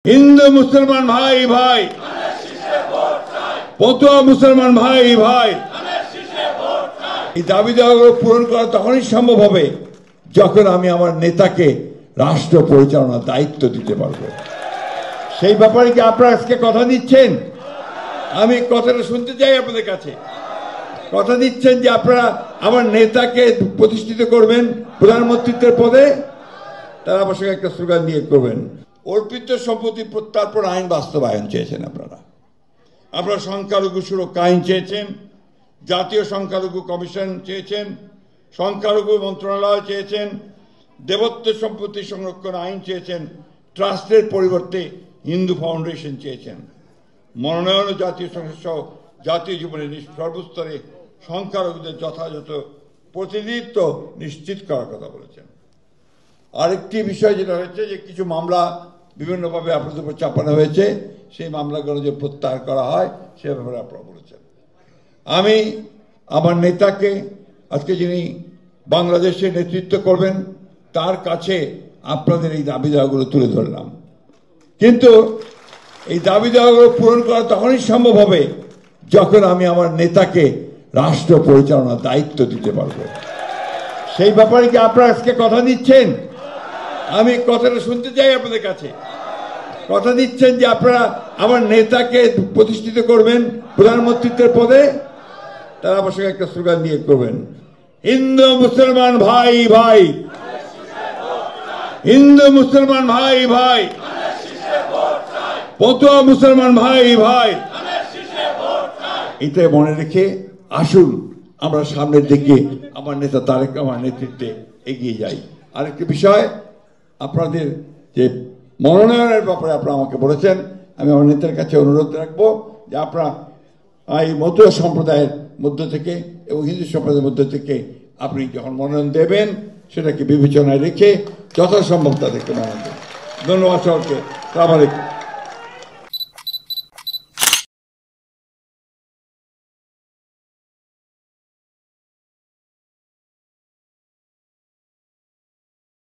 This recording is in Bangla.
হিন্দু মুসলমান ভাই ভাই, পতুয়া মুসলমান ভাই ভাই, এই দাবি দাওয়াগুলো পূরণ করা তখনই সম্ভব হবে যখন আমি আমার নেতাকে রাষ্ট্র পরিচালনার দায়িত্ব দিতে পারবো। সেই ব্যাপারে কি আপনারা আজকে কথা দিচ্ছেন? আমি কথাটা শুনতে চাই আপনাদের কাছে। কথা দিচ্ছেন যে আপনারা আমার নেতাকে প্রতিষ্ঠিত করবেন প্রধানমন্ত্রীত্বের পদে? তারা আমার সঙ্গে একটা স্লোগান দিয়ে করবেন, অর্পিত সম্পত্তি প্রত্যার্পণ আইন বাস্তবায়ন চেয়েছেন আপনারা। আপনারা সংখ্যালঘু সুরক্ষা আইন চেয়েছেন, জাতীয় সংখ্যালঘু কমিশন চেয়েছেন, সংখ্যালঘু মন্ত্রণালয় চেয়েছেন, দেবত্ব সম্পত্তি সংরক্ষণ আইন চেয়েছেন, ট্রাস্টের পরিবর্তে হিন্দু ফাউন্ডেশন চেয়েছেন, মনোনয়ন ও জাতীয় সংসদ সহ জাতীয় জীবনে সর্বস্তরে সংখ্যালঘুদের যথাযথ প্রতিনিধিত্ব নিশ্চিত করার কথা বলেছেন। আরেকটি বিষয় যেটা হয়েছে যে কিছু মামলা বিভিন্নভাবে আপনাদের উপর চাপানো হয়েছে, সেই মামলাগুলো যে প্রত্যাহার করা হয় সে ব্যাপারে আপনারা বলেছেন। আমি আমার নেতাকে আজকে যিনি বাংলাদেশে নেতৃত্ব করবেন তার কাছে আপনাদের এই দাবি দাওয়াগুলো তুলে ধরলাম, কিন্তু এই দাবি দাওয়াগুলো পূরণ করা তখনই সম্ভব হবে যখন আমি আমার নেতাকে রাষ্ট্র পরিচালনার দায়িত্ব দিতে পারবো। সেই ব্যাপারে কি আপনারা আজকে কথা দিচ্ছেন? আমি কথাটা শুনতে চাই আপনাদের কাছে। কথা দিচ্ছেন যে আপনারা আমার নেতাকে প্রতিষ্ঠিত করবেন প্রধানমন্ত্রীত্বের পদে? তারা আমার সঙ্গে একটা স্লোগান দিয়ে করবেন, হিন্দু মুসলমান ভাই ভাই, হিন্দু মুসলমান ভাই ভাই, পতুয়া মুসলমান ভাই ভাই। এটা মনে রেখে আসুন আমরা সামনের দিকে আমার নেতা তারেক রহমানের নেতৃত্বে এগিয়ে যাই। আরেকটি বিষয়, আপনাদের যে মনোনয়নের ব্যাপারে আপনারা আমাকে বলেছেন, আমি আমার নেতার কাছে অনুরোধ রাখবো যে আপনারা এই মতুয়া সম্প্রদায়ের মধ্য থেকে এবং হিন্দু সম্প্রদায়ের মধ্য থেকে আপনি যখন মনোনয়ন দেবেন সেটাকে বিবেচনায় রেখে যথাসম্ভব তাদেরকে মনোনয়ন দেবেন। ধন্যবাদ সবাইকে। আসসালামু আলাইকুম।